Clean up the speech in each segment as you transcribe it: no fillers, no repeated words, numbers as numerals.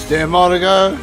10 more to go.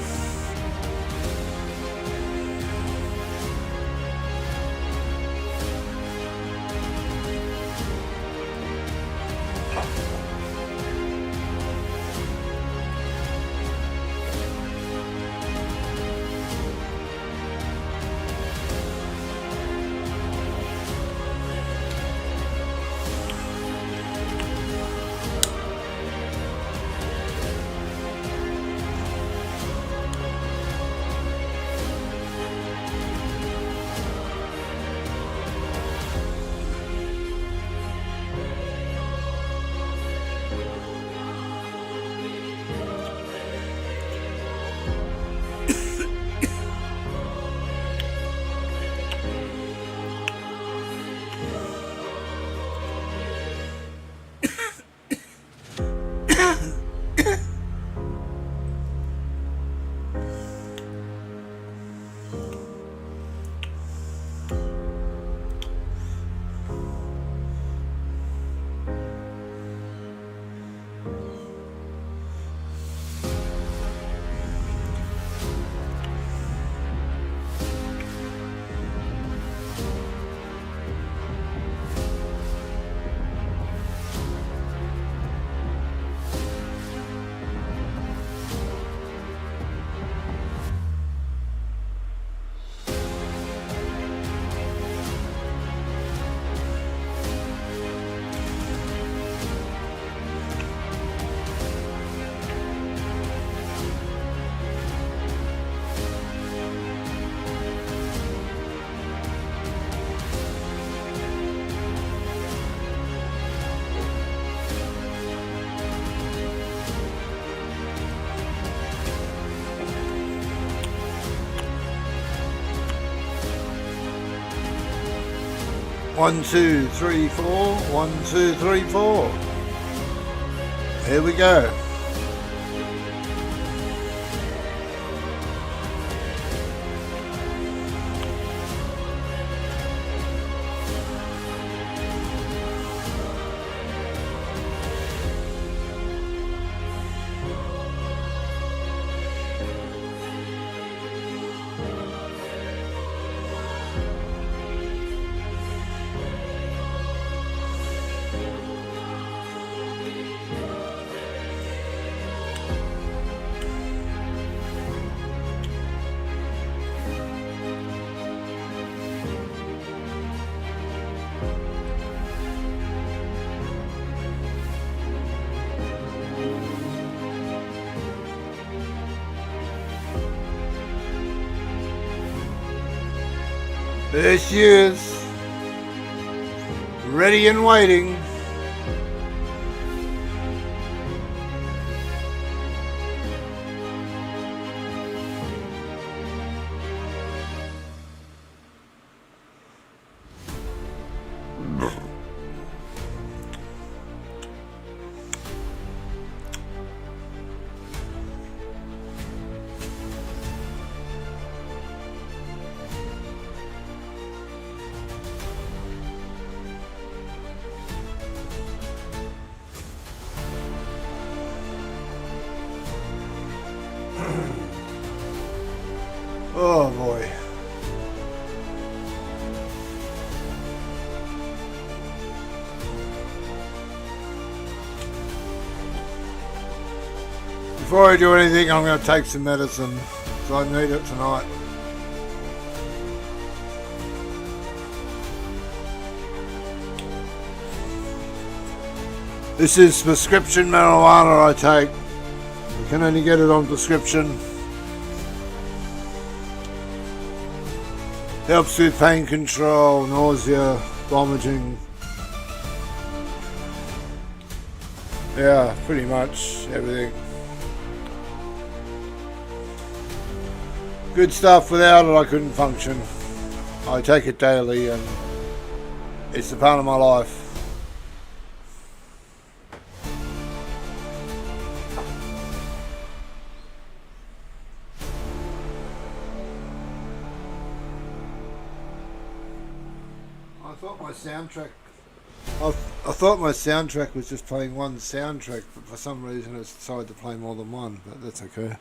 One, two, three, four. 1, 2, 3, 4. Here we go. There she is, ready and waiting. Oh boy. Before I do anything, I'm going to take some medicine, so I need it tonight. This is prescription marijuana I take. You can only get it on prescription. Helps with pain control, nausea, vomiting. Yeah, pretty much everything. Good stuff. Without it I couldn't function. I take it daily and it's a part of my life. I thought my soundtrack was just playing one soundtrack, but for some reason it's decided to play more than one, but that's okay.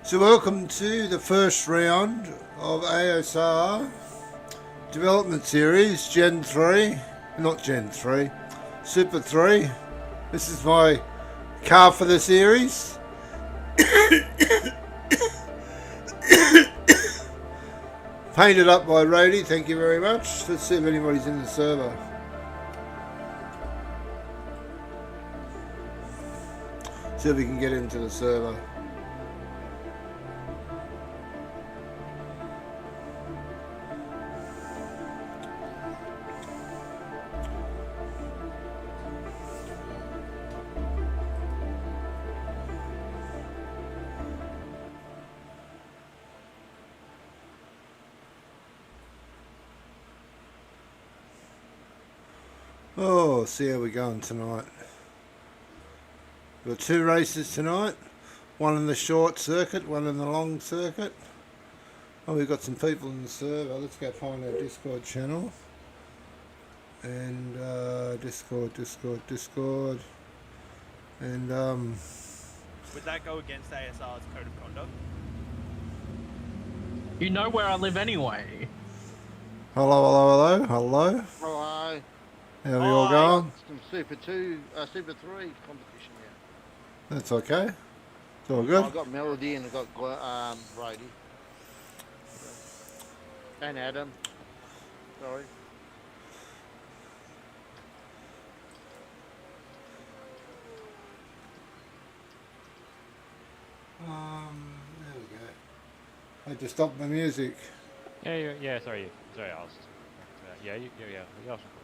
So welcome to the first round of ASR Development Series Gen 3, not Gen 3, Super 3. This is my car for the series. Painted up by Rody, thank you very much. Let's see if anybody's in the server. See if we can get into the server. Oh, see how we're going tonight. We've got 2 races tonight. One in the short circuit, one in the long circuit. Oh, we've got some people in the server. Let's go find our Discord channel. And Discord. And would that go against ASR's code of conduct? You know where I live anyway. hello. Hello. How are we all going? Some Super 3 competition here. That's okay. It's all good. I've got Melody and I've got Brady. And Adam. Sorry. There we go. I had to stop the music. Yeah. Sorry, I was. Yeah. You asked a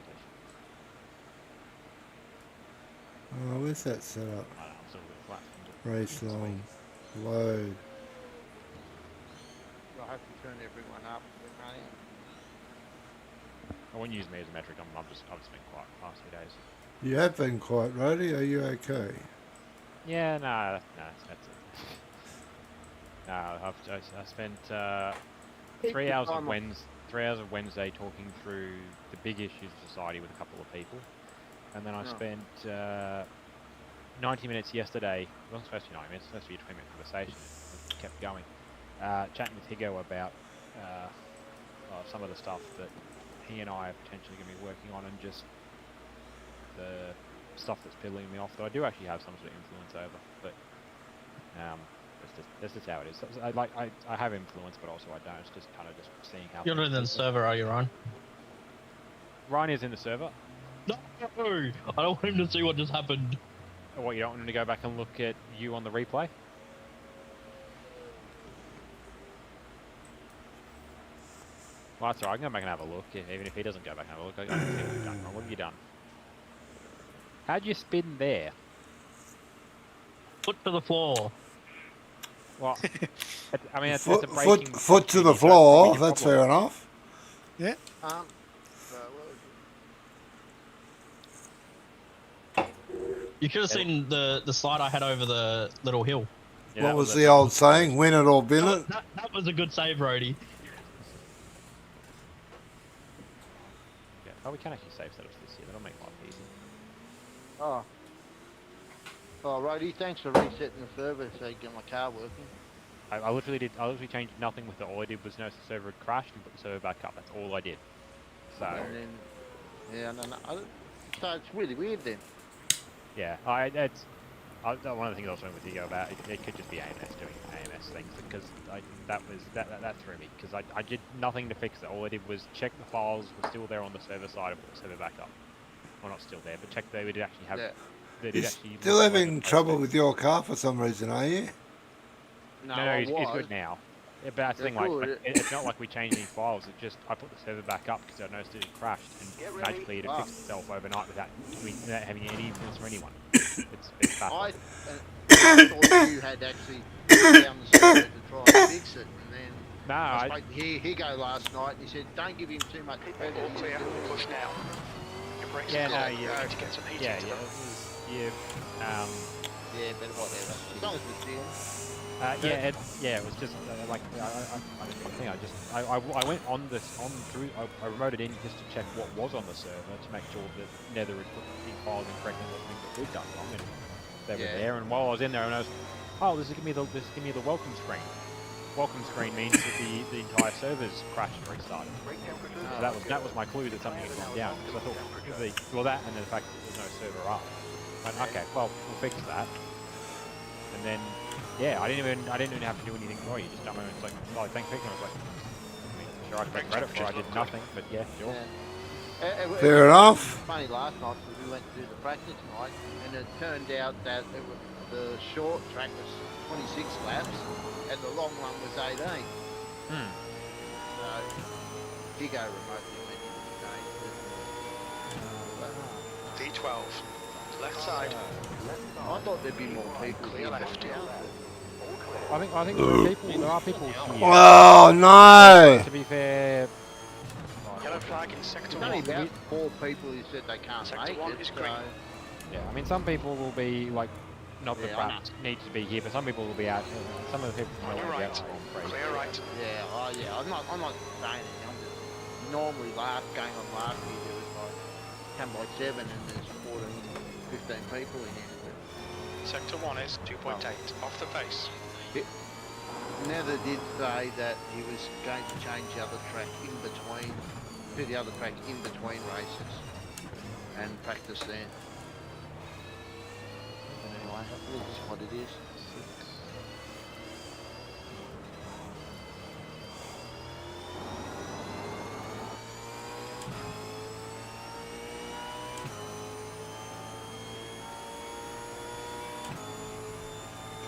Oh, where's that set up? I don't know, I'm still a bit flat. Race long. Load. I'll have to turn everyone up. I wouldn't use me as a metric. I've just been quiet the past few days. You have been quiet, Rody. Are you okay? Yeah, that's it. No, I spent 3 hours of Wednesday talking through the big issues of society with a couple of people. And then I spent 90 minutes yesterday. It wasn't supposed to be 90 minutes, it was supposed to be a 20-minute conversation. It kept going. Chatting with Higo about some of the stuff that he and I are potentially going to be working on, and just the stuff that's piddling me off that I do actually have some sort of influence over. But that's just how it is. I have influence, but also I don't. It's just kind of just seeing how. You're not in the server, are you, Ryan? Ryan is in the server. No! I don't want him to see what just happened. What, you don't want him to go back and look at you on the replay? Well, that's alright. I can go back and have a look. Even if he doesn't go back and have a look, I can see what you've done wrong. What have you done? How'd you spin there? Foot to the floor. Well, I mean, it's a breaking... Foot to the floor. That's fair enough. Yeah. You should have seen the slide I had over the little hill. Yeah, what was the old saying? Win it or bin it? That was a good save, Rody. Yeah. Oh, we can actually save setups this year. That'll make life easy. Oh, Rody, thanks for resetting the server so you get my car working. I literally changed nothing with it. All I did was notice the server had crashed and put the server back up. That's all I did. So... And then, so it's really weird then. Yeah, one of the things I was talking with Hugo about, it could just be AMS doing AMS things, because that threw me, because I did nothing to fix it. All I did was check the files were still there on the server side and put the server back up. Well, not still there, but check they did actually have... Yeah. You're still having trouble with your car for some reason, are you? No, he's good now. Yeah, but that's the thing, it's not like we changed any files, it just, I put the server back up because I noticed it had crashed, and magically it had fixed itself overnight without having any influence from anyone. It's baffling. I thought you had actually put down the server to try and fix it, and then I spoke to Higo last night, and he said, don't give him too much credit. All clear, push now. Your brakes Yeah, are no, gone. yeah. Need to get some heat into them. Yeah, but whatever. As long as it's in. It was just I went on through. I remoted in just to check what was on the server to make sure that Nether had put the files in correctly, what things that we'd done wrong, and they were there. And while I was in there, I noticed oh, this is give me the welcome screen. Welcome screen means that the entire server's crashed and restarted. So that was my clue that something had gone down. Because I thought, well, that and the fact that there's no server up. I went, okay, well, we'll fix that. And then, yeah, I didn't even have to do anything more. You just jump in and it's like, oh, thanks for fixing it. I was like, I mean, sure, I can take credit for it. I did nothing, but yeah, sure. Fair enough. Funny last night because we went to do the practice night, and it turned out that the short track was 26 laps, and the long one was 18. So Gigo remotely went in today. D12. Left side. I thought there'd be more people Clear here. left. I think there are people here. Oh no! To be fair, Yellow flag in sector There's only 1. about 4 people who said they can't Sector make 1 it. is So, green. yeah, I mean, some people will be like, not that Yeah, I that needs to be here, but some people will be out. Some of the people On will your be right. out on break. Clear right. yeah, I'm not saying it. I'm just normally going on last year there was like 10 by 7 and there's 14, 15 people in here. Sector 1 is 2.8. Off the pace. Nether did say that he was going to change the other track in between, to the other track in between races and practice there. But anyway, this is what it is.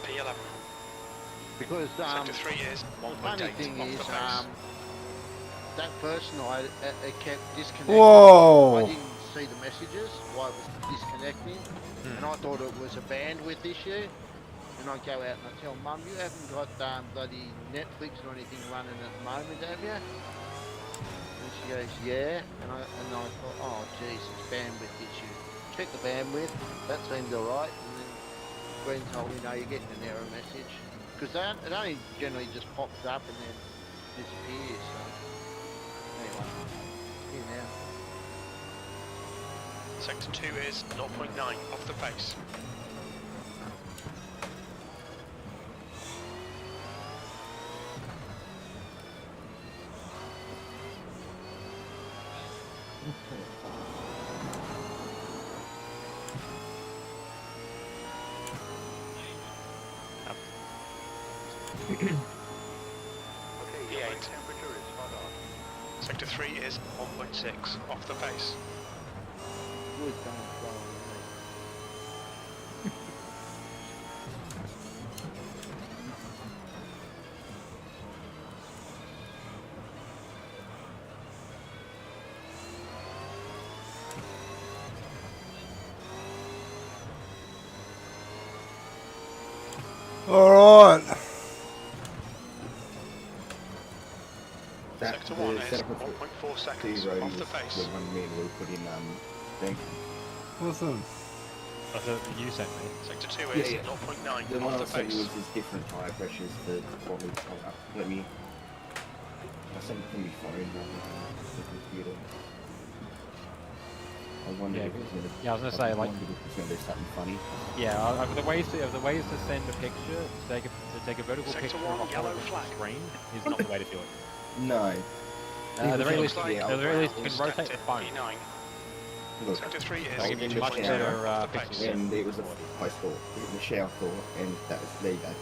P11. Because Sector 3 is the funny 1.8. thing Off is, the pace. that first night it kept disconnecting. Whoa. I didn't see the messages why it was disconnecting, and I thought it was a bandwidth issue. And I go out and I tell Mum, you haven't got bloody Netflix or anything running at the moment, have you? And she goes, yeah. And I thought, oh geez, it's bandwidth issue. Check the bandwidth. That seemed alright. And then Gwen told me, no, you're getting an error message. Because it only generally just pops up and then disappears. So anyway, here now. Sector 2 is 0.9. Off the pace. P8. Sector 3 is 1.6. Off the pace. Good going, Alright. Sector 1 is 1.4 seconds. Off the pace. The one me and Lou put in thing. Awesome. That's what you sent me. Sector 2 is Yeah. 0.9. The one I Off the sent you pace. was his different tire pressures for what we told up. Let me. I sent it from my phone rather than the computer. I wonder Yeah, if it's gonna. yeah, I was gonna say, like- wondered if it's gonna do something funny. Yeah, the ways to send a picture, to take a vertical Sector picture 1, of a yellow horizontal flag. screen is not the way to do it. No. At the very Looks least, like- at the very least, you can rotate the Sector phone. P9. Look, Sector 3 is That'll give you much 2.0 better off the pictures. pace. and it was a I thought it was a shower thought, and that was there you go.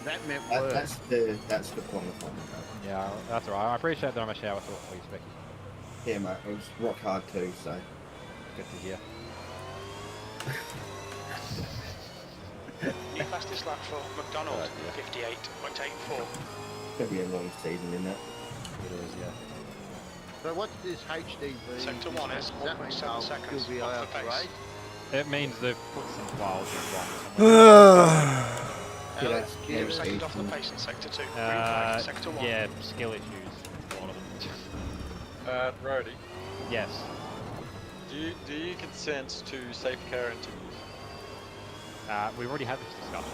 That meant That, work. that's the qualifying. Yeah, that's alright. I appreciate that I'm a shower thought for you, Spec. Yeah, mate, it was rock hard too. So Good to hear. New fastest lap for McDonald, Yeah. 58.84. gonna be a long season in that. It is, yeah. So what's this HDV? Sector 1 is Does that mean 1.7 they'll seconds still be off the allowed to pace. race? It means they've put some files in wrong. Yeah, Alex, that's Give give second off the pace in Sector 2. Green flag, Sector 1. Yeah, skill issues. One of them. Rody, Yes. do you consent to safe car interviews? We've already had this discussion.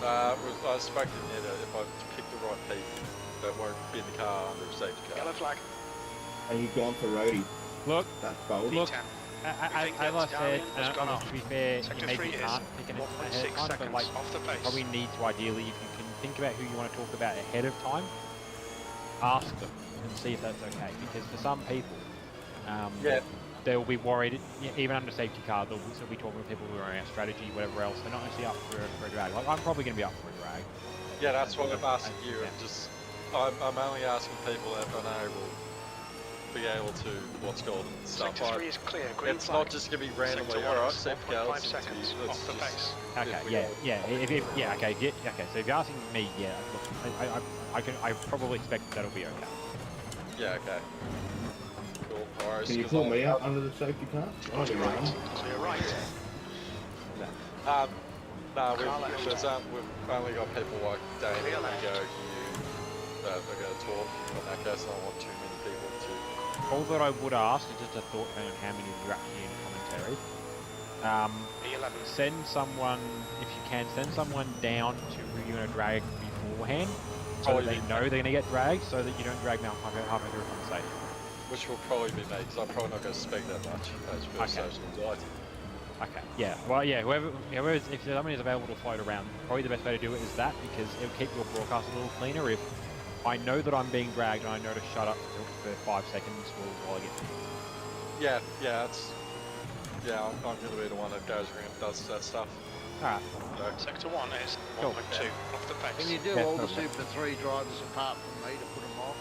I spoke to Netta if I pick the right people that won't be in the car under a safety car. Yellow flag. Are you gone for roadie? Look, That's bold. Look. P10. think as that I said, Stallion has gone off. to be fair, Sector you maybe 3 is can't pick an ahead 1.6 of time, but seconds like off the you pace. probably need to ideally, if you can think about who you want to talk about ahead of time, ask them and see if that's okay. Because for some people, Yeah. they'll be worried, even under safety car, they'll still be talking with people who are around strategy, whatever else. They're not necessarily up for a drag. Like, I'm probably going to be up for a drag. Yeah, that's what I'm asking you. Yeah. And just, I'm only asking people that are able to be able to what's called and stuff. Sector 3 is clear. Green It's flag. not just gonna be randomly. Sector All 1 right, is safety 1.5 cars. seconds off the pace. Okay, we yeah, go. yeah. Yeah, okay, okay. So if you're asking me, yeah, look, I probably expect that'll be okay. Yeah, okay. Cool. All right. Can you pull me out under the safety car? I'll Clear be right. around. Clear right. No, Car left. we've only got people like Dane Clear and left. Go you that are going to talk. In that case, I don't want too many people to. All that I would ask is just a thought on how many of you are actually in commentary. E11. Send someone, if you can, send someone down to who you're going to drag beforehand, so that they know they're going to get dragged, so that you don't drag them halfway through the conversation. Which will probably be me, because I'm probably not going to speak that much as per social anxiety. Okay, yeah. Well, yeah, whoever is, if someone is available to float around, probably the best way to do it is that, because it'll keep your broadcast a little cleaner. If I know that I'm being dragged and I know to shut up for 5 seconds while I get to Yeah, I'm going to be the one that goes around and does that stuff. Alright. Sector 1 is Cool. 1.2 off the pace. Can you do Yeah, all the totally. Super 3 drivers apart from me to put them off?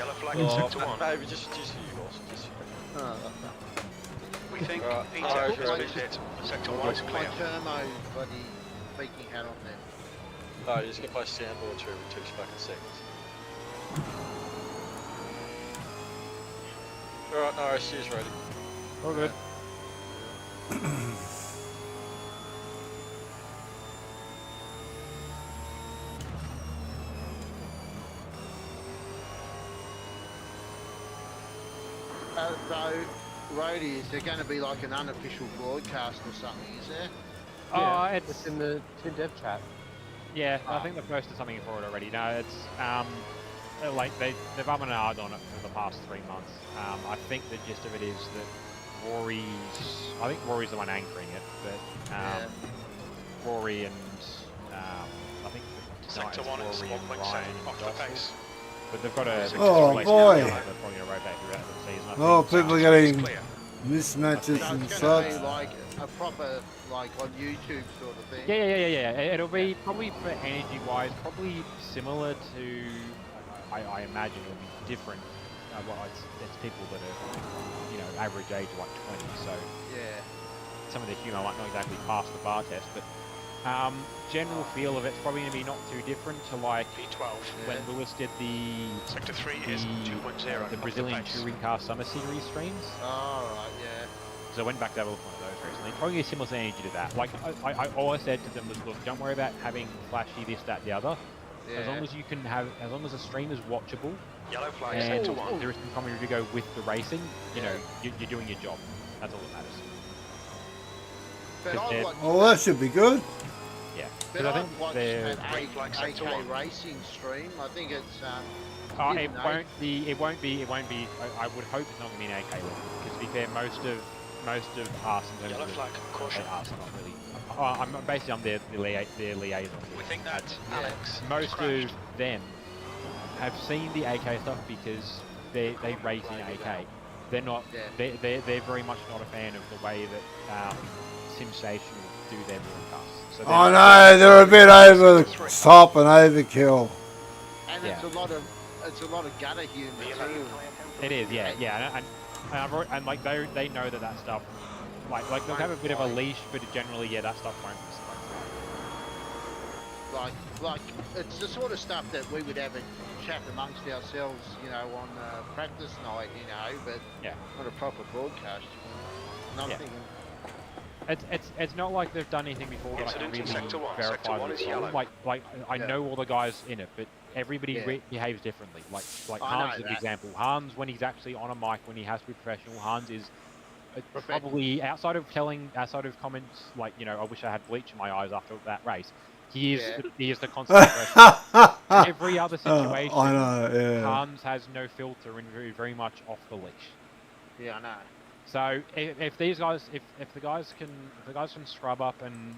Yellow flag in sector 1. Maybe just you, boss. Just you. We think Alright, Peter alright, is ready. legit. Sector 1 Put is my clear. Turmo bloody speaking hat on there. No, you just get my soundboard through in 2 fucking seconds. Alright, no, she's ready. All good. Though, Rody, is there going to be like an unofficial broadcast or something, is there? Oh, it's in the dev chat. yeah. I think they've posted something for it already. No, it's like they've and ahed on it for the past 3 months. I think the gist of it is that Rory's the one anchoring it, but Rory and I think tonight Sector it's 1 is Rory and 1.7 Ryan and off the Dossel. pace. But they've got a Oh, relationship boy. now, they're probably going to rotate throughout the season. I Oh, think. people are getting mismatches So and it's going to such. be like a proper, like on YouTube sort of thing. Yeah. It'll be probably for energy-wise, probably similar to. I imagine it'll be different. Well, it's people that are, average age like 20, so Yeah. some of the humour might not exactly pass the bar test, but general feel of it's probably going to be not too different to like P12. when Lewis did the Sector 3 is 2.0 the off Brazilian the pace. Touring Car Summer Series streams. Oh, right, yeah. So I went back to have a look at one of those recently. Probably a similar energy to that. Like all I said to them was, look, don't worry about having flashy this, that, the other. Yeah. As long as you can as long as the stream is watchable Yellow flag and sector 1. there is some commentary to go with the racing, you're doing your job. That's all that matters. But Because I they're- watched, Oh, that should be good. Yeah. but Because I I've think watched they're. that Green flag sector AK 1. Racing stream. I think it's Oh, you it know. won't be. It won't be. I would hope it's not going to be an AK level. Because to be fair, most of us in terms Yellow of flag, caution. us are not really. I'm their liaison. We think that Alex is Most crashed. of them have seen the AK stuff because they race in AK. They're not. Yeah. They're very much not a fan of the way that SimStation do their broadcasts. So I know, they're a bit over the top and overkill. and Yeah. it's a lot of gutter humour too. It is, yeah, and like they know that stuff, like they'll have a bit of a leash, but generally, that stuff won't. Like it's the sort of stuff that we would have a chat amongst ourselves, on practice night, but Yeah. not a proper broadcast. And I'm Yeah. thinking, It's not like they've done anything before that I can Incident in really sector 1. verify Sector 1 with is them. yellow. Like I know all the guys in it, but everybody Yeah. behaves differently. Like I know Hans is an that. example. Hans, when he's actually on a mic, when he has to be professional, Hans is Professional. probably outside of comments like I wish I had bleach in my eyes after that race. He is the constant aggressor. Every other situation, I know, yeah. Hans has no filter and very much off the leash. yeah, I know. So if these guys, if the guys can scrub up and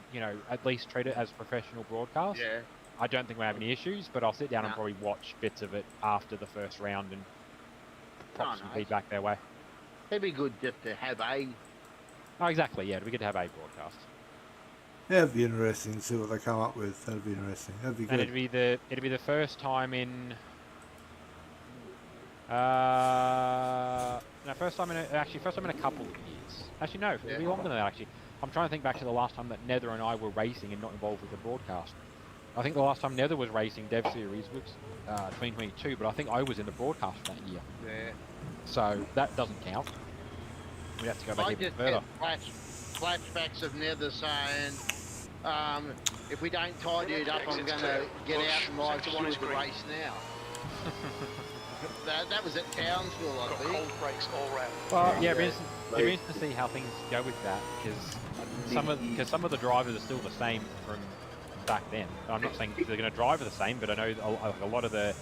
at least treat it as professional broadcast, Yeah. I don't think we have any issues. But I'll sit down and No. probably watch bits of it after the first round and pop some nice. feedback their way. It'd be good just to have a. Oh, exactly. Yeah, it'd be good to have a broadcast. Yeah, it'd be interesting to see what they come up with. That'd be interesting. That'd be And good. it'd be the first time in first time in a couple of years. Actually, no, it'll be longer than that. Actually, I'm trying to think back to the last time that Nether and I were racing and not involved with the broadcast. I think the last time Nether was racing Dev Series was 2022, but I think I was in the broadcast that year. Yeah. So that doesn't count. We'd have to go back I even just further. get flashbacks of Nether saying, if we don't tidy it up, I'm going to get out and live shoot the race now. that was at Townsville, I Got think. cold brakes all round. Well, yeah, it'd be interesting to see how things go with that, because some of the drivers are still the same from back then. I'm not saying they're going to drive the same, but I know a lot of the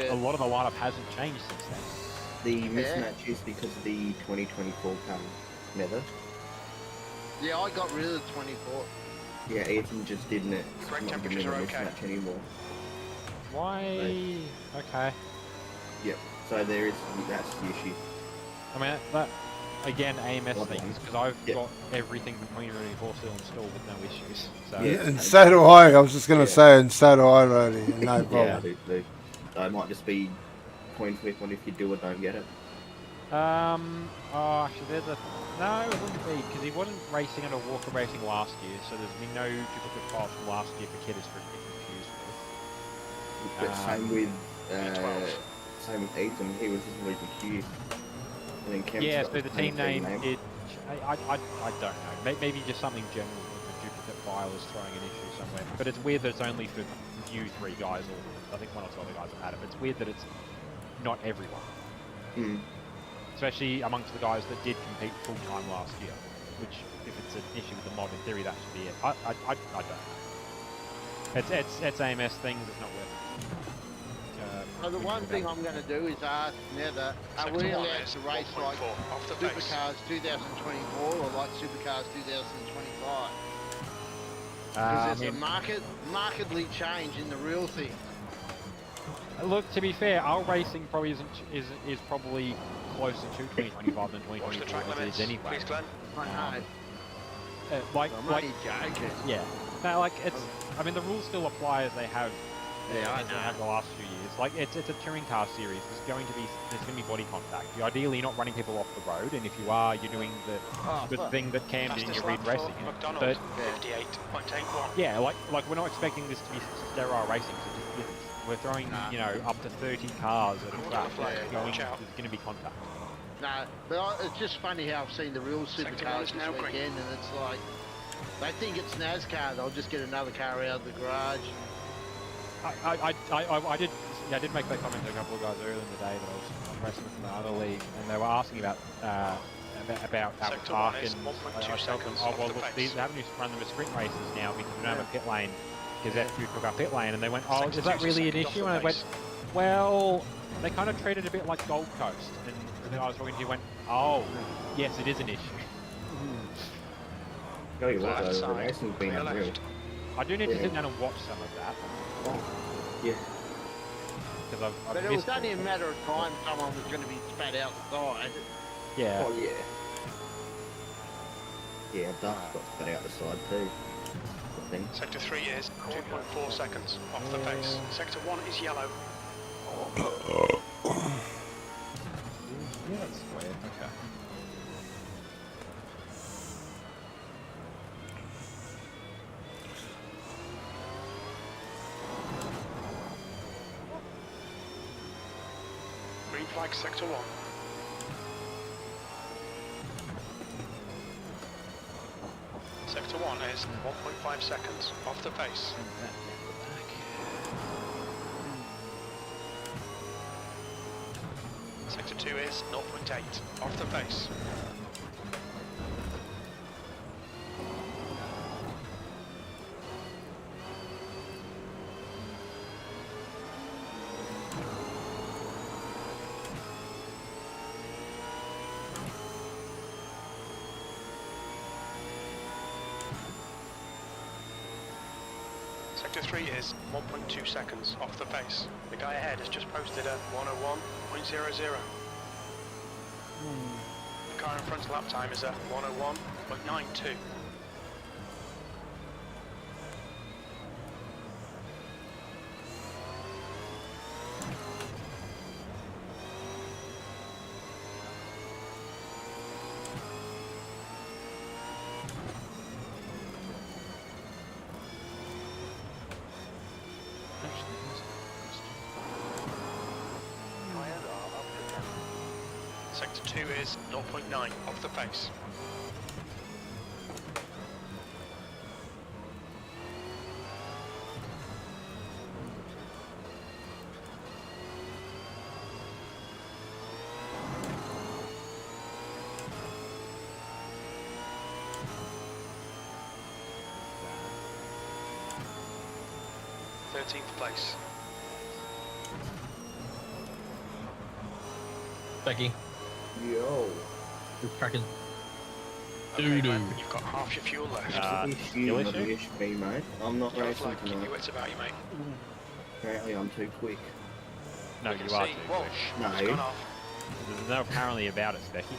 a lot of the lineup hasn't changed since then. The mismatch is because of the 2024 car Nether. Yeah, I got rid of the 24. Yeah, Ethan just didn't it. Brake Not temperatures giving are a okay. mismatch anymore. Why? Okay. Yep. So there is that's the issue. I mean, that again, AMS What things, one? because I've Yep. got everything from 2024 still installed with no issues. So Yeah. And so do I. I was just going to Yeah. say, and so do I, Rody. No Yeah, I problem. do too. So it might just be coin flip on if you do or don't get it. oh, actually, no, it wouldn't be, because he wasn't racing under Walker Racing last year, so there's been no duplicate files from last year for Kidders for get confused with. But same with Ethan, he was just leaving Q. And then Kemp's Yeah, got so the team name name. did. I don't know. Maybe just something general with the duplicate file is throwing an issue somewhere. But it's weird that it's only for you three guys, or I think one or two other guys have had it. But it's weird that it's not everyone. Mm. Especially amongst the guys that did compete full time last year. Which, if it's an issue with the mod, in theory that should be it. I don't know. It's AMS things. It's not worth it. So the one thing I'm going to do is ask Nether, are we allowed to race like off the base. Supercars 2024 or like Supercars 2025? I Because there's mean, a markedly change in the real thing. look, to be fair, our racing probably is probably closer to 2025 than Watch the 2024 track as it limits, is anyway. please, Glenn. I know. Like I'm only joking. yeah, no, like it's. I mean, the rules still apply as they have. Yeah, I as they know. have the last few years. Like it's a touring car series. There's going to be body contact. You're ideally not running people off the road, and if you are, you're doing the fuck. thing that Cam did in Fastest your Reed lap Racing. for McDonald, But 58.81. yeah, like we're not expecting this to be sterile racing. So just, we're throwing up to 30 cars at a track. Yeah, watch out. There's going to be contact. No, but it's just funny how I've seen the real Sector one Supercars is this now green. weekend, and it's like, they think it's NASCAR, they'll just get another car out of the garage. I did make that comment to a couple of guys earlier in the day that I was racing with another league, and they were asking about our Sector park, one is and 1.2 I told them, seconds oh off well, the look, pace. these haven't you run them as sprint races now because we don't have a pit lane because F2 took our pit lane, and they went, oh, Sector is that two's a really an second off issue? the And I went, pace. well, they kind of treated it a bit like Gold Coast, and then I was talking to you, went, oh, yes, it is an issue. Tell you what Left though, the side, racing's been clear unreal. left. I do need to Yeah. sit down and watch some of that Yeah. because I've But it was missed only a matter of time someone was going to be spat outside. yeah. Oh yeah. Yeah, Duff got spat out the side too. I think. Sector 3 is 2.4 seconds off the pace. Sector 1 is yellow. Yeah, that's weird. Okay. Green flag sector 1. Sector 1 is 1.5 seconds off the pace. Sector 2 is 0.8 off the pace. Sector 3 is 1.2 seconds off the pace. The guy ahead has just posted a 101.00. The car in front's lap time is a 101.92. Sector 2 is 0.9 off the pace. Place. Becky. Yo. Cracking. Okay, Doo-doo. mate, you've got half your fuel left. It's you, not the issue, mate. I'm not Yellow racing flag, keep your tonight. wits about you, mate. Apparently I'm too quick. No, You can you are see too. Walsh No. has gone off. There's no apparently about it, Specky.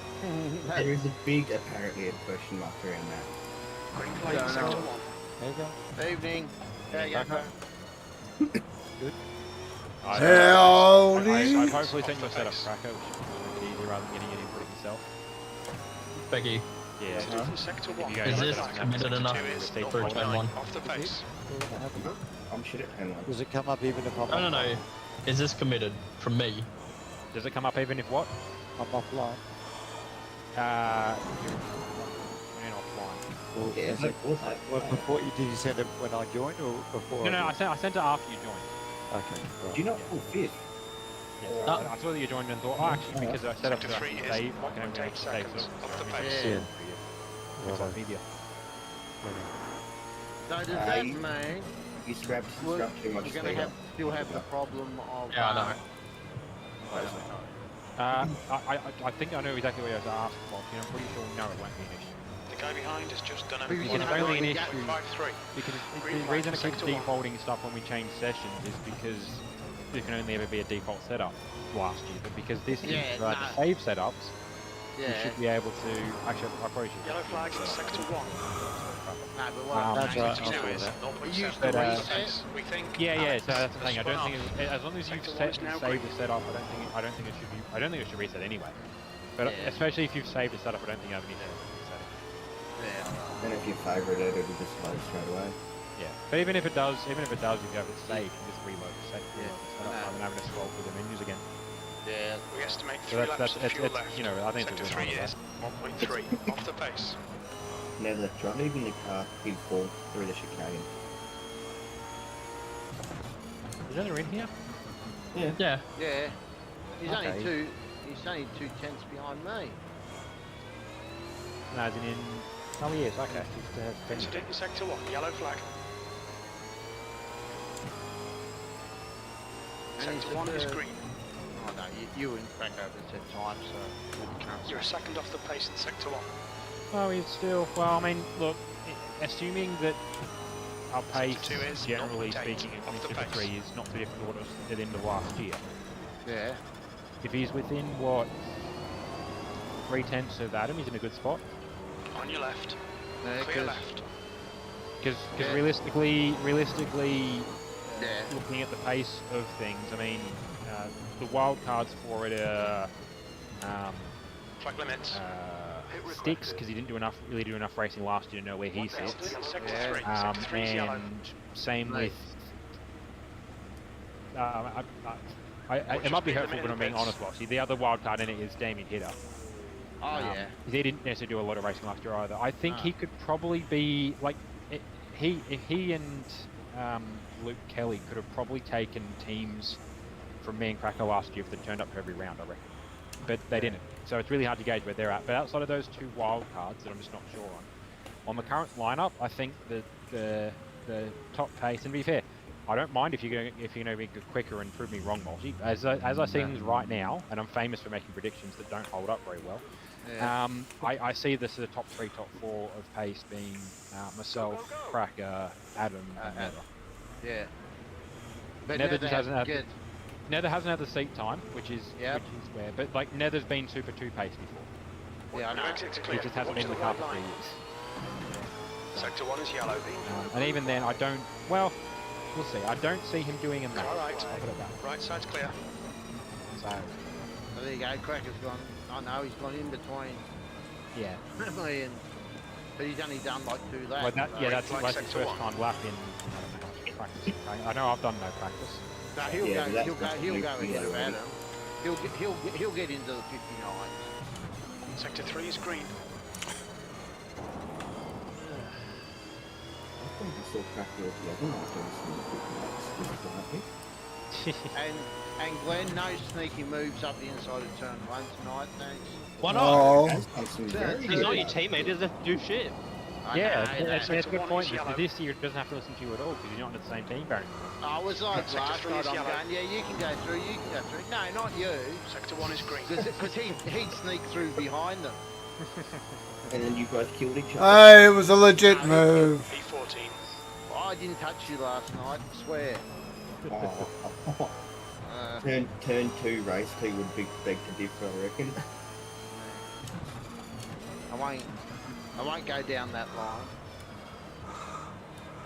There is a big, apparently, a question mark around that. Green flag in Sector 1. There you go. Evening. How you Back going? up. I'd Howdy. hopefully send you a Off the setup pace. tracker, which will make it easier rather than getting it input it yourself. Becky, Yeah. To do from Sector 1. you go is to this the setup, committed Sector enough 2 is for for a turn 0.9 one? off the pace. I'm shit at handling. Does it come up even if I'm No. Is this committed from me? Does it come up even if what? I'm offline? You're offline. Or Yeah, is so it, what's that? well, before you did you send it when I joined or before? No, I sent it after you joined. Okay. Do you not pull fifth? Yes. No. I saw that you joined and thought, oh, actually, because I set up Sector the 3 is save, I can only 1.8 save seconds stuff. off the I mean, pace. Yeah. It's Righto. like media. So does that mean You scrapped we're, too much we're going to speed have up. still have the problem of Yeah, I know. I think I know exactly what you have to ask, Bob. I'm pretty sure no, it won't be an issue. The guy behind has just done a Because it's only an issue. 1.53. Because Green the flag reason for it keeps sector one. defaulting stuff when we change sessions is because there can only ever be a default setup last year. But because this Yeah, is no. the save setups, we Yeah. should be able to. Actually, I probably should. Yellow flags in Sector 1. No, but what Um, That's right, Sector 2 I'll is do 0.7 But, off the pace. We think. Yeah. So that's the has thing. I don't spun think off. as long as you've Sector one set is now saved green. the setup, I don't think it should be. I don't think it should reset anyway. But Yeah. especially if you've saved the setup, I don't think I have any setting. Yeah. And if you favourite it, it'll just load straight away. Yeah. But even if it does, if you have it saved, you can just reload the setup Yeah. rather than having to scroll through the menus again. Yeah. We estimate So 3 that's- laps of that's- fuel it's- left. you know, I think it's a Sector good 3 one, is 1.3 off the pace. Never try leaving the car big fall through the chicane. Is that in here? Yeah. Yeah. He's Okay. only two tenths behind me. No, as in. Oh, he is. Okay. Incident in Sector 1, yellow flag. And he's Sector 1 is green. Oh no, you and Frank over said time, so we can't. You're a second off the pace in Sector 1. Oh, he's still. Well, I mean, look, assuming that our pace, Sector 2 is generally 0.8 speaking, in off the Super pace. 3 is not too different to what it was at the end of last year. Yeah. If he's within, what, 3/10 of Adam, he's in a good spot. On your left. Yeah, Clear left. Because Yeah. realistically, Yeah. looking at the pace of things, I mean, the wild cards for it are Track limits. Sticks, because he didn't really do enough racing last year to know where he sits. Sector Yeah. 3. Sector 3 is yellow. And same Nice. with. It might be hurtful, but I'm being honest, Bossy. The other wild card in it is Damien Hitter. Oh yeah. He didn't necessarily do a lot of racing last year either. I think No. he could probably be like, if he and Luke Kelly could have probably taken teams from me and Cracker last year if they turned up for every round, I reckon. But they didn't. So it's really hard to gauge where they're at. But outside of those two wild cards that I'm just not sure on the current lineup, I think the top pace. And to be fair, I don't mind if you're going to be quicker and prove me wrong, Multi. As I see things right now, and I'm famous for making predictions that don't hold up very well. Yeah. I see this as a top 3, top 4 of pace being myself, Cracker, Adam, and Meta. Yeah. But Nether now just they hasn't had. get, Nether hasn't had the seat time, which is Yep. where. But like Nether's been Super 2 paced before. yeah, I know. Your exit's He clear. just hasn't Watch been in the the car white for 3 line. years. Sector 1 is yellow. And even then, I don't. Well, we'll see. I don't see him doing a match. All right. I'll put it that way. Right side's clear. So So there you go, Cracker's gone. I know he's gone in between yeah. me and. But he's only done like 2 laps. Well, that, so- yeah, that's Flag his sector first one. time lap in. I don't know how much practice. I know I've done no practice. So he'll Yeah, go. but He'll go. that's He'll go definitely ahead of clear Adam. He'll get into the 59. Sector 3 is green. I think I saw Cracker at the other night doing some quick laps with the And Glenn, no sneaky moves up the inside of turn 1 tonight, thanks. Why not? Oh, Has done some very He's good not your laps. teammate. He doesn't have to do shit. I Yeah, know that's that. a good one point. is But yellow. this year, it doesn't have to listen to you at all because you're not in the same team, Barry. I was like Sector last 3 night, is I'm yellow. going, yeah, you can go through, you can go through. No, not you. Sector 1 is green. Because he'd sneak through behind them. And then you both killed each other. hey, it was a legit move. P14. I didn't touch you last night, I swear. Oh. Uh, Turn 2 race, he would beg to differ, I reckon. I won't go down that line.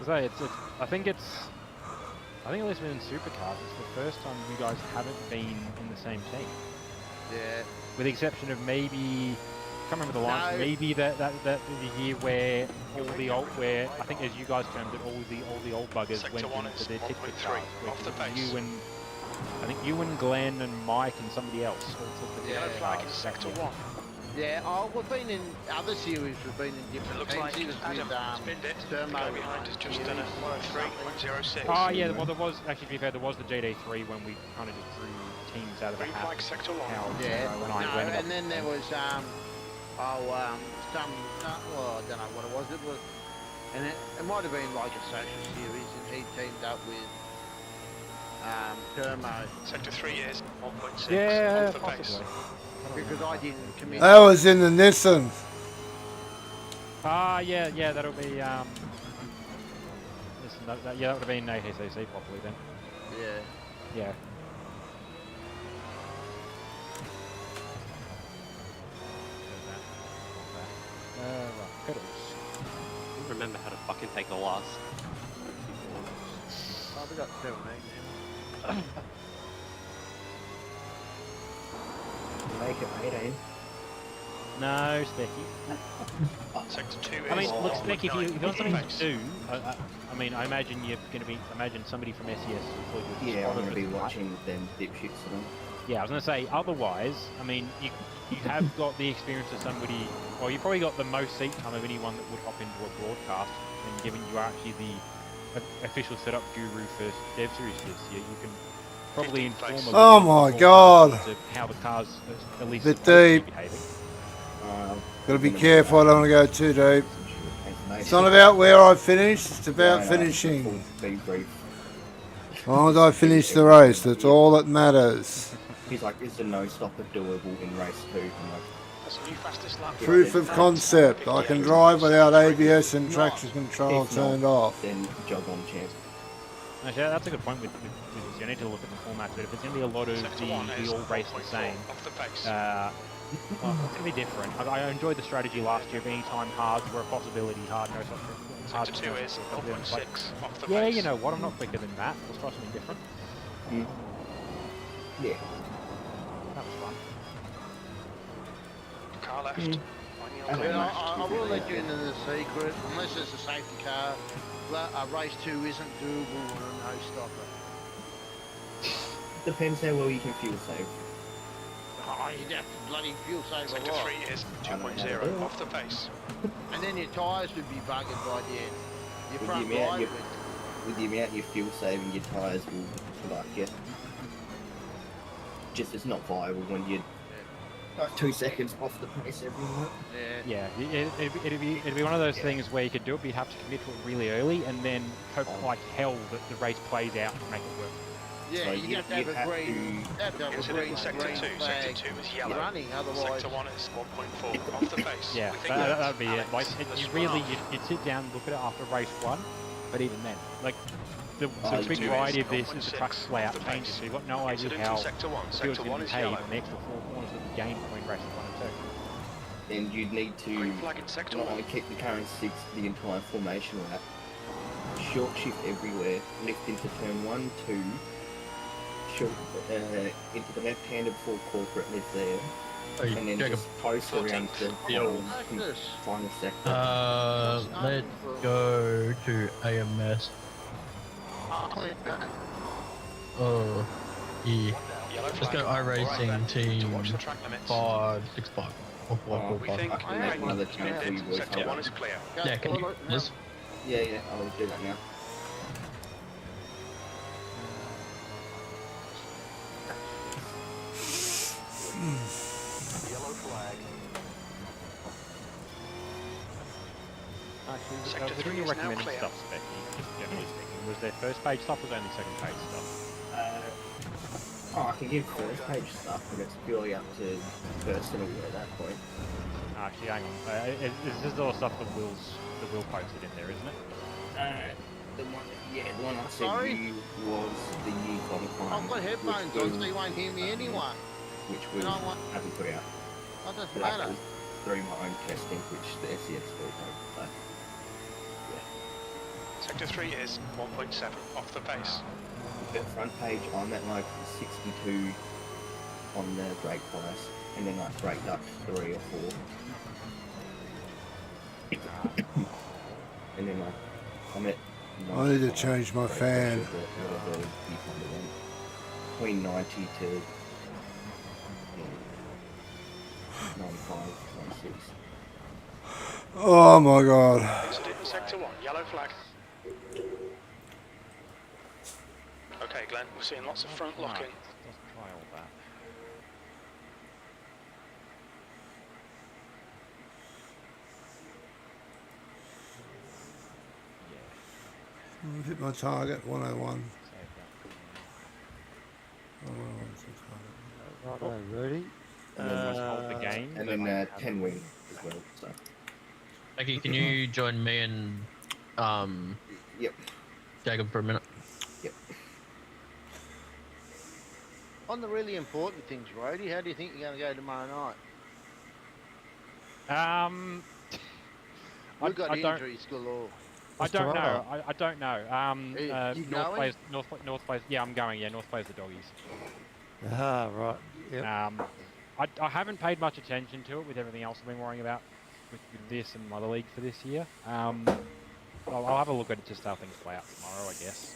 So I think at least within Supercars, it's the first time you guys haven't been in the same team. Yeah. With the exception of maybe, I can't remember the lines, No. maybe that the year where where I think as you guys termed it, all the old buggers Sector went one into is their 1.3 ticket cars, which off the was pace. I think you and Glenn and Mike and somebody else all took the Yeah. ticket Flag cars is that sector year. 1. Yeah, oh, we've been in other series, we've been in It different looks teams. like He was Adam with, spinned it. The Thermo guy behind has just done a series. 103.06. Oh yeah, well there was, actually to be fair, there was the JD3 when we kind of just drew teams out of the Green hat. flag sector 1. How, Yeah, when no, I went and then there was, well, I don't know what it was. It was, and it might have been like a social series, and he teamed up with Thermo Sector 3 is 1.6 yeah, off the pace. possibly. because I didn't commit. That was in the Nissan. Ah, yeah, that'll be listen, that would have been ATCC properly then. Yeah. Yeah. Right, pedals. I don't remember how to fucking take the loss. Oh, we got 17 now. Make it 18. No, Specky. Sector 2 is I mean, look, 1.9 Specky, if you want off the something pace. to do, I mean, I imagine you're going to be, imagine somebody from SES will put you Yeah, I'm spot going to be of it, right? watching them dipshits for them. Yeah, I was going to say, otherwise, I mean, you have got the experience of somebody, well, you probably got the most seat time of anyone that would hop into a broadcast, and given you are actually the official setup guru for Dev Series this year, you can probably inform a little Oh bit my more God. as to how the cars are at least Bit supposed to be deep. behaving. Gotta be careful, I don't wanna go too deep. It's not about where I finish, it's about finishing. Be brief. As long as I finish the race, that's all that matters. He's like, is the no stopper doable in race 2? I'm like, That's a new fastest lap. Proof of concept, I can drive without ABS and traction control if not, turned off. then jog on champ. Actually, that's a good point with this. You need to look at the format, but if it's going to be a lot of Sector 1 is the all race the 4.4 same, off the pace. well, it's going to be different. I enjoyed the strategy last year, being time hards were a possibility, hard no such hard Sector 2 is 0.6 off the yeah, pace. you know what, I'm not quicker than that. Let's try something different. Yeah. That was fun. Car left. Mm. Finding I on don't know. left. I will let you into the secret. Unless it's a safety car, race 2 isn't doable on a no stopper. Depends how well you can fuel save. Oh, you'd have to bloody fuel save a Sector lot. 3 is I know how to do 2.0 it. off the pace. And then your tyres would be buggered by the end. Your With front the amount right you- would. With the amount you fuel saving, your tyres will like get. Just it's not viable when you're like 2 seconds off the pace every night. Yeah. Yeah, it'd be one of those things where you could do it, but you'd have to commit to it really early, and then hope like hell that the race plays out to make it work. Yeah, So you'd have to have a green. Have to have a Incident green, in Sector green 2. flag Sector 2 is yellow. running, otherwise. Sector 1 is 1.4 off the pace. Yeah, We think that would be it. Alex Like, has you run really, off. you'd sit down and look at it after race 1, but even then, like, the big two variety is of this is the track 0.6 layout off the changes, base. so you've got no idea Incident how in Sector 1. the field's Sector going 1 to is behave yellow. in the extra 4 corners that we gain between races 1 and 2. And you'd need to Green flag in Sector not 1. only keep the current 6 the entire formation lap, short shift everywhere, lift into turn 1, 2, short into the left hand before corporate lift there, Hey, and then Jacob. just post around the Yo. final sector. Let's go to AMS. Oh, yeah. Yellow Let's flag. go iRacing Alright, team to watch the track limits. 565. Or Oh, 545. We think I can make another change for you boys. Sector 1 is clear. Yeah, can you, Liz? Yeah, I'll do that now. Yellow flag. Actually, Sector what do 3 you is now recommend clear. stuff, Becky? Just generally speaking, was there first page stuff or was only second page stuff? I can give first page stuff, but it's purely up to personal at that point. Actually, hang on. This is all stuff that Will posted in there, isn't it? The one I sent Sorry? you was the new qualifying. I've got headphones on, so you won't hear me anyway. Which we And I want- haven't put out. That doesn't But that matter. was through my own testing, which the SES score so Sector 3 is 1.7 off the pace. the front page, I'm at like 62 on the brake bias, and then I braked up 3 or 4. And then I'm at I need to 95 change my brake fan. pressure, whatever you kind of want. Between 90 to 95, 96. Oh my god. Incident in Sector 1. Yellow flag. Okay, Glenn, we're seeing lots of front locking. Let's try all that. I've hit my target, 101. Save that. 101's the target. Righto, ready? And then Hold the game. And then then 10 wing as well, so. Becky, can you join me and Yep. Jacob for a minute? On the really important things, Rody, how do you think you're going to go tomorrow night? We've got I don't. injuries galore. I don't know. tomorrow? I don't know. You North going? plays. North plays. Yeah, I'm going. Yeah, North plays the doggies. Ah, right. Yep. I haven't paid much attention to it with everything else I've been worrying about with this and Mother League for this year. I'll have a look at it, just how things play out tomorrow, I guess.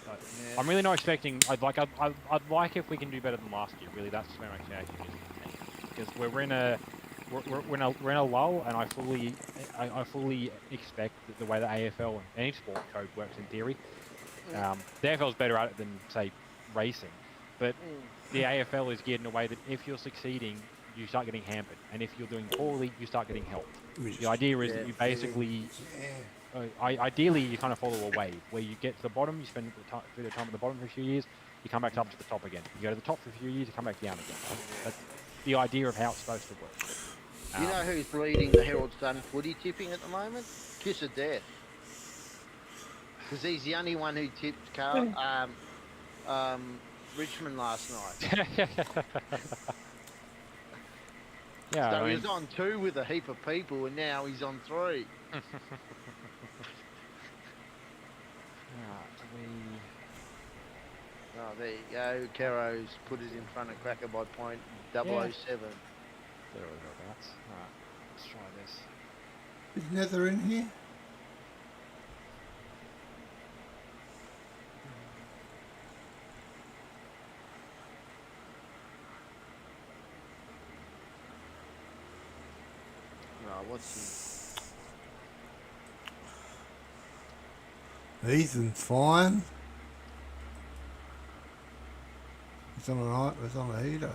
But Yeah. I'm really not expecting. I'd like if we can do better than last year. Really, that's just where my expectation is, because we're in a lull, and I fully expect that the way the AFL and any sport code works in theory, the AFL is better at it than say racing, but the AFL is geared in a way that if you're succeeding, you start getting hampered, and if you're doing poorly, you start getting helped. The idea is that you basically, ideally, you kind of follow a wave where you get to the bottom, you spend a bit of time at the bottom for a few years, you come back up to the top again. You go to the top for a few years, you come back down again. That's the idea of how it's supposed to work. You know who's leading the Herald Sun footy tipping at the moment? Kiss of Death. Because he's the only one who tipped Richmond last night. Yeah, So I he mean, was on 2 with a heap of people, and now he's on 3. Oh, there you go. Caro's put it in front of Cracker by point 007. there we go, guys. Alright, let's try this. Is Nether in here? Right, what's Ethan's fine. It's on a heater.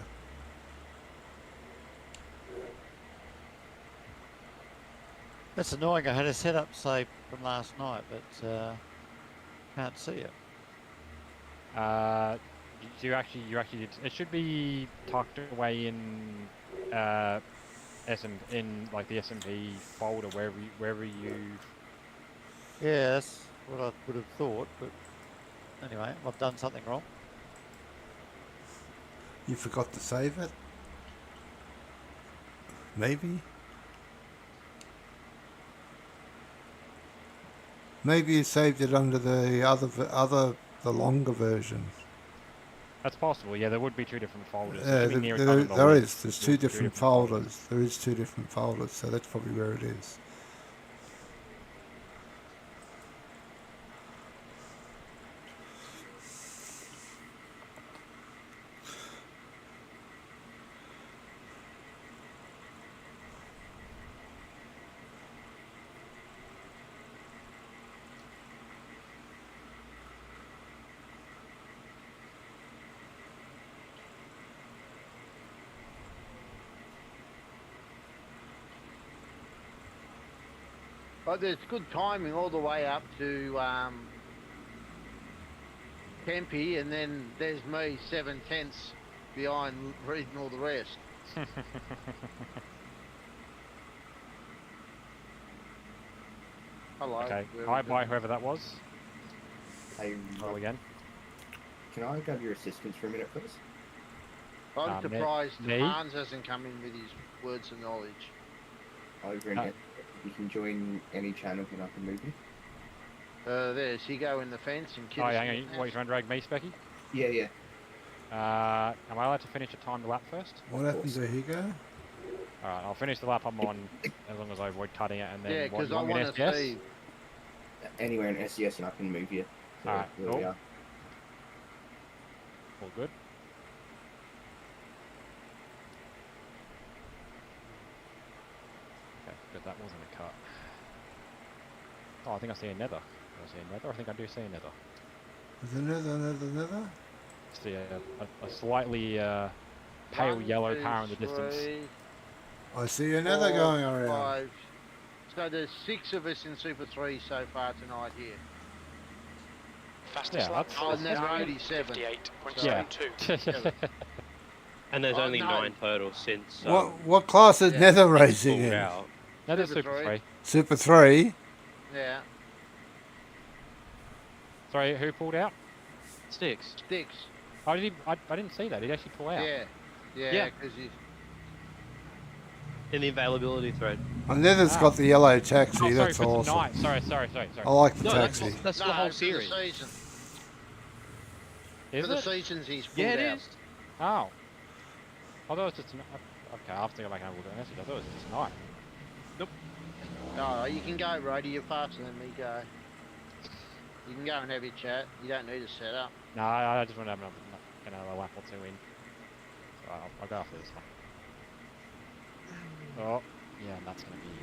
That's annoying. I had a setup saved from last night, but can't see it. You actually did. It should be tucked away in in like the SMP folder wherever you. Yeah, that's what I would have thought, but Anyway, I've done something wrong. You forgot to save it? Maybe? Maybe you saved it under the the longer version. That's possible. Yeah, there would be 2 different folders. Yeah, It should be near the top of the list. There's There two would be different folders. There is 2 different folders, so that's probably where it is. But there's good timing all the way up to Tempe, and then there's me 7/10 behind reading all the rest. Hello. Okay. where Hi, we bye, go? whoever that was. Hey, Roll again. can I grab your assistance for a minute, please? I'm me- surprised me? Hans hasn't come in with his words of knowledge. Over in Uh, it. You can join any channel and I can move you. There's Higo in the fence and Kid. Oh, hang on. What, you trying to drag me, Specky? Yeah, yeah. Am I allowed to finish a timed lap first? What happened to Higo? Alright, I'll finish the lap I'm on as long as I avoid cutting it, and then Yeah, what, because you I want me in want to SDS? see. Anywhere in SES and I can move you. So Alright, there we cool. are. All good. Okay, good, that wasn't a cut. Oh, I think I see a nether. Do I see a nether? I think I do see a nether. Is there another? See a slightly pale 1, yellow 2, car in the distance. 3, I see another 4, going around. 5. So there's 6 of us in Super 3 so far tonight here. Fastest Yeah, lap. that's- Oh, and then 87. 58.72. Yeah. And there's Oh, only no. 9 total since What class is yeah. Nether it's racing pulled in? out. That is Super Super 3. 3. Super 3? Yeah. Sorry, who pulled out? Sticks. Sticks. Oh, did he? I didn't see that. Did he actually pull out? Yeah. Yeah. Yeah, because he's. In the availability thread. And Nether's Ah. got the yellow taxi. Oh, sorry, That's for awesome. tonight. Sorry. I like the No, that's, taxi. that's No, the whole for series. the season. Is For the it? seasons he's pulled Yeah, it out. is. Oh. I thought it was just tonight. Okay, I'll have to go back and have a look at the message. I thought it was just tonight. No, you can go, Brody. You're faster than me. Go. You can go and have your chat. You don't need a setup. No, I just want to have another lap or 2 in. So I'll go after this one. Oh, yeah, and that's going to be...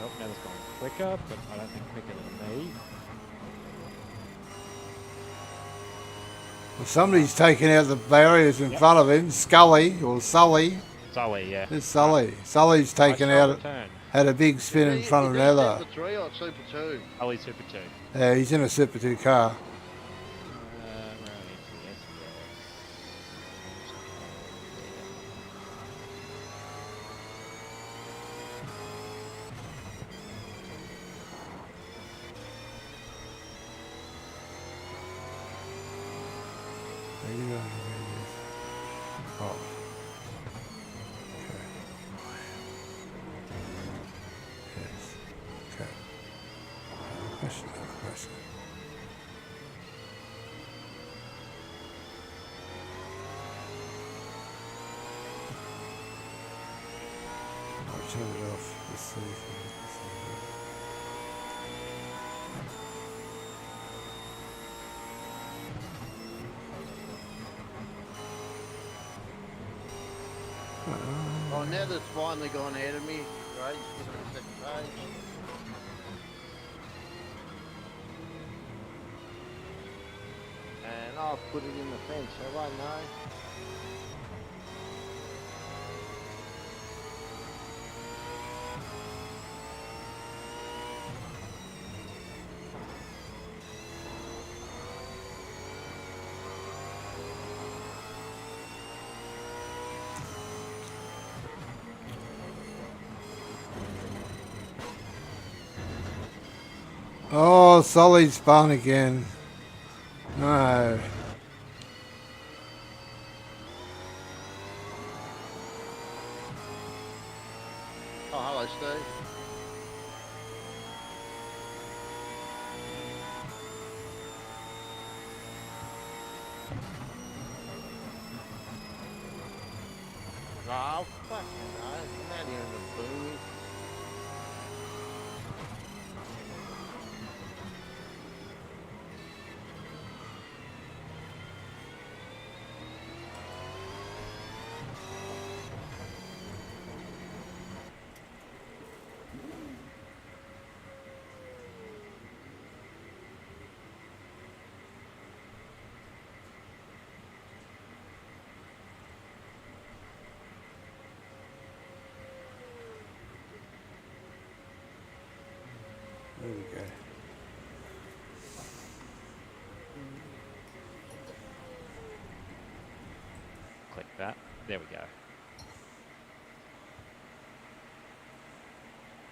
Nope, now it's going quicker, but I don't think quicker than me. Well, somebody's taking out the barriers in front of him. Scully or Sully. Sully, yeah. It's Sully. Sully's taken out. Turn. Had a big spin in front of Is he Nether. Super 3 or Super 2? Sully Super 2. He's in a Super 2 car. Where are we? Yes, Oh. Okay. Yes. Okay. Question. I'll turn it off. Let's see if let's see. Oh, now that's finally gone ahead of me. Right, give it a second page. And I'll put it in the fence, have I? No. Oh, Sully's spun again. No. Oh, hello, Steve. Oh, fucking no. I'm out here in the boonies. There we go. Click that. There we go.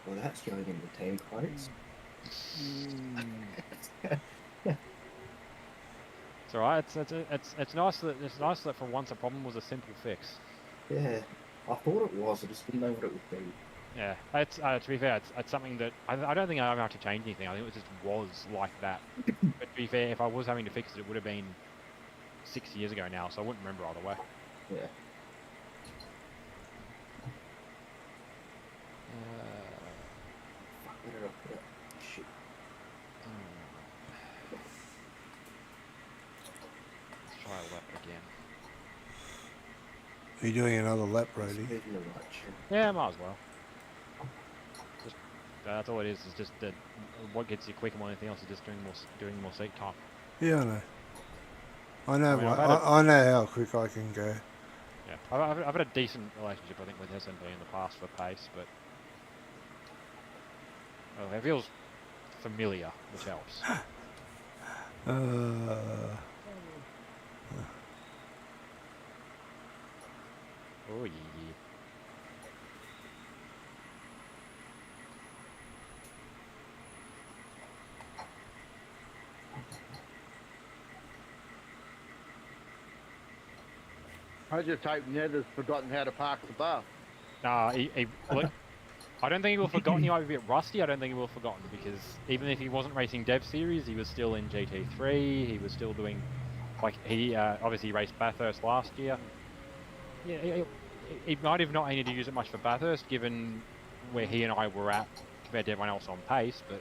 Well, that's going in the team quotes. It's alright. It's nice that for once a problem was a simple fix. Yeah, I thought it was. I just didn't know what it would be. Yeah, it's to be fair, it's something that I don't think I ever have to change anything. I think it just was like that. But to be fair, if I was having to fix it, it would have been 6 years ago now, so I wouldn't remember either way. Yeah. Fuck, where did I put it? Shit. Let's try a lap again. Are you doing another lap, It's Brody? moving the right shit. Yeah, might as well. Just, that's all it is just that what gets you quicker more than anything else is just doing more seat time. Yeah, I know. I know. I mean, I know how quick I can go. Yeah, I've had a decent relationship, I think, with SMB in the past for pace, but well, it feels familiar, which helps. Oh yeah. I just hope Ned has forgotten how to park the bus. Look, I don't think he will have forgotten. He might be a bit rusty. I don't think he will have forgotten because even if he wasn't racing Dev Series, he was still in GT3. He was still doing, like, he obviously raced Bathurst last year. Yeah, he might have not needed to use it much for Bathurst, given where he and I were at compared to everyone else on pace. But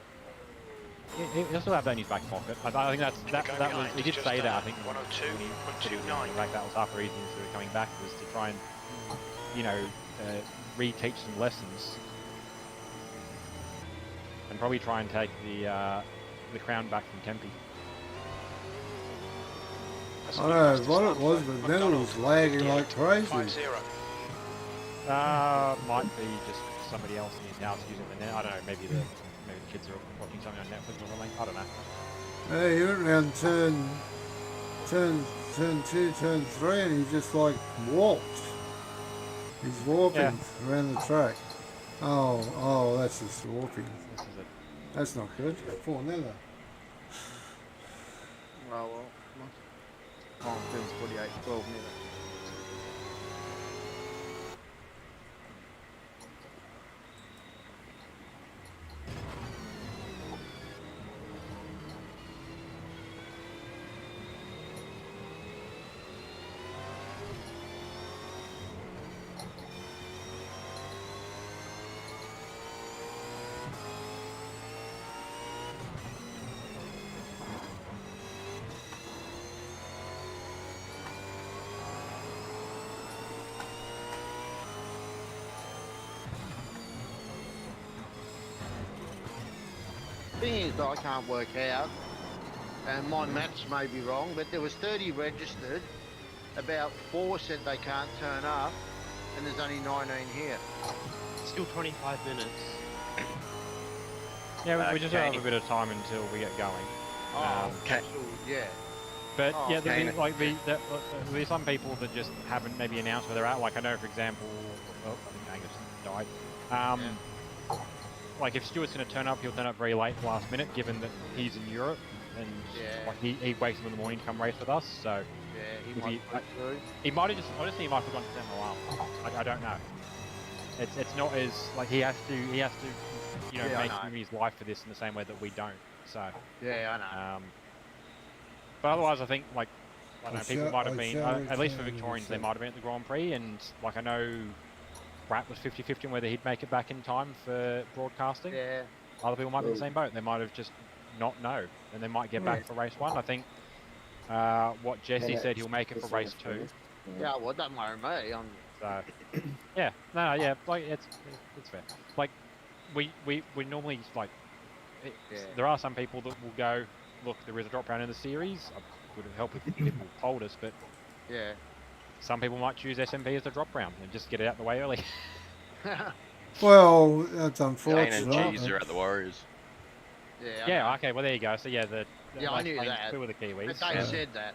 he'll still have that in his back pocket. I think that was. He did say that. I think 102, when he 129. came back, that was half the reason he was coming back, was to try and, you know, reteach some lessons. And probably try and take the crown back from Tempe. I know what it was, but then it was lagging like crazy. 5-0. Might be just somebody else in his house using the net. I don't know. Maybe the kids are watching something on Netflix or something. I don't know. Hey, he went around turn 2, turn 3, and he just like warped. He's warping around the track. Oh, that's just warping. This is it. That's not good. Poor Nella. Oh well. Oh, turns 48, 12 minutes. Thing is that I can't work out, and my maths may be wrong, but there was 30 registered, about 4 said they can't turn up, and there's only 19 here. Still 25 minutes. Yeah, we just have a bit of time until we get going. Okay. Yeah. But Oh, yeah, okay. there's some people that just haven't maybe announced where they're at. Like I know, for example, I think Angus died. like if Stuart's going to turn up, he'll turn up very late last minute, given that he's in Europe and Yeah. like he wakes up in the morning to come race with us. So Yeah, he If might he- push through. he might have just honestly he might have forgotten to set an alarm. Like I don't know. It's not as like he has to you know Yeah, I make know. his life for this in the same way that we don't. So Yeah, I know. but otherwise I think like I don't know, I people shall- might have I been shall at least for return Victorians they this might have been at the Grand Prix, and like I know Rat was 50-50 on whether he'd make it back in time for broadcasting. Yeah. Other people might be in the Well- same boat. They might have just not know, and they might get Yeah. back for race 1. I think what Jesse Yeah, said, he'll make it for that's race all 2. Yeah, well, don't worry me. So yeah, no, yeah, like it's fair. Like we normally like Yeah. there are some people that will go, look, there is a drop round in the series. I would have helped if people told us, but Yeah. some people might choose SMP as the drop round and just get it out the way early. Well, that's Dane unfortunate. and Cheese are at the Warriors. Yeah. I Yeah, know. okay, well there you go. So yeah, the Yeah, I knew that. Two of the Kiwis. But they Yeah. said that.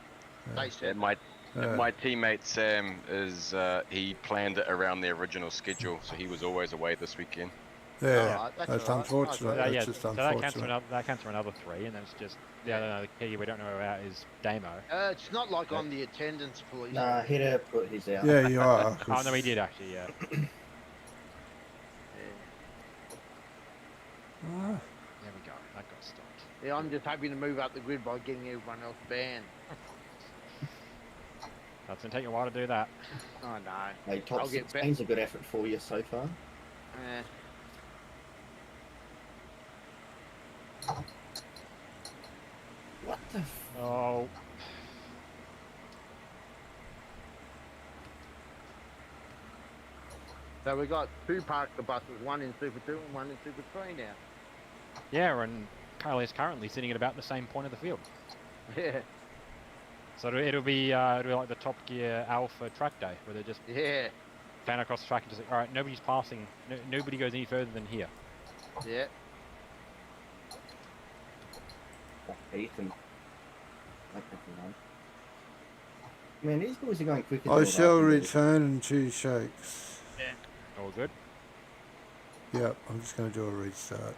They Yeah, said my Yeah. my teammate Sam is he planned it around the original schedule, so he was always away this weekend. Yeah, Alright, that's that's alright. unfortunate. That's yeah, That's just so that counts for unfortunate. another three, and then it's just the other Kiwi we don't know about is Damo. It's not like I'm the attendance police. Nah, Header put his out. Yeah, you are. Oh no, he did actually. Yeah. Ah, There we go. That got stopped. Yeah, I'm just hoping to move up the grid by getting everyone else banned. That's gonna take you a while to do that. Oh no. Hey, top I'll get 16's a good effort for you so far. Eh. What the Oh, So we got 2 parked buses, one in Super 2 and one in Super 3 now. yeah, and Kyle is currently sitting at about the same point of the field. Yeah. So it'll be like the Top Gear Alpha track day, where they're just Yeah. fan across the track and just like, all right, nobody's passing, nobody goes any further than here. Yeah. Ethan? Man, these boys are going quicker. I than shall what I can do. return in 2 shakes. All good. Yep, I'm just going to do a restart.